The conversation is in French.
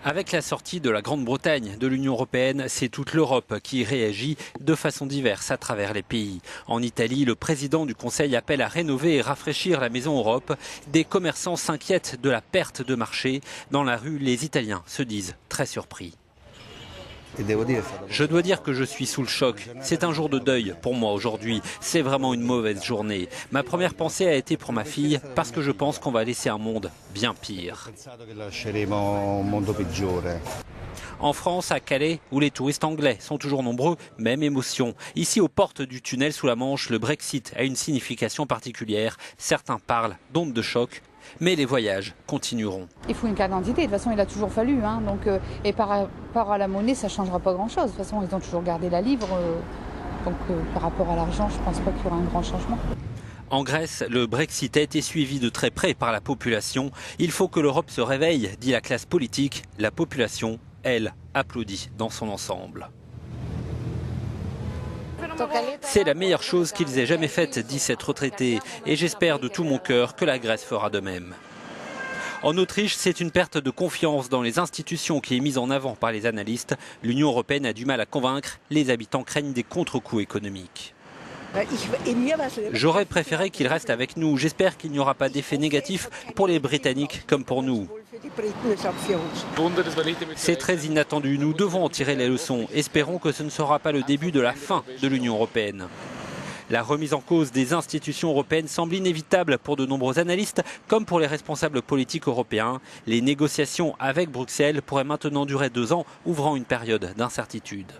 Avec la sortie de la Grande-Bretagne de l'Union européenne, c'est toute l'Europe qui réagit de façon diverse à travers les pays. En Italie, le président du Conseil appelle à rénover et rafraîchir la Maison Europe. Des commerçants s'inquiètent de la perte de marché. Dans la rue, les Italiens se disent très surpris. Je dois dire que je suis sous le choc. C'est un jour de deuil pour moi aujourd'hui. C'est vraiment une mauvaise journée. Ma première pensée a été pour ma fille parce que je pense qu'on va laisser un monde bien pire. En France, à Calais, où les touristes anglais sont toujours nombreux, même émotion. Ici, aux portes du tunnel sous la Manche, le Brexit a une signification particulière. Certains parlent d'onde de choc, mais les voyages continueront. Il faut une carte d'identité, de toute façon il a toujours fallu. Et par rapport à la monnaie, ça ne changera pas grand-chose. De toute façon, ils ont toujours gardé la livre. Par rapport à l'argent, je ne pense pas qu'il y aura un grand changement. En Grèce, le Brexit a été suivi de très près par la population. Il faut que l'Europe se réveille, dit la classe politique. La population, elle, applaudit dans son ensemble. C'est la meilleure chose qu'ils aient jamais faite, dit cette retraitée, et j'espère de tout mon cœur que la Grèce fera de même. En Autriche, c'est une perte de confiance dans les institutions qui est mise en avant par les analystes. L'Union européenne a du mal à convaincre, les habitants craignent des contre-coups économiques. J'aurais préféré qu'il reste avec nous. J'espère qu'il n'y aura pas d'effet négatif pour les Britanniques comme pour nous. C'est très inattendu. Nous devons en tirer les leçons. Espérons que ce ne sera pas le début de la fin de l'Union européenne. La remise en cause des institutions européennes semble inévitable pour de nombreux analystes, comme pour les responsables politiques européens. Les négociations avec Bruxelles pourraient maintenant durer 2 ans, ouvrant une période d'incertitude.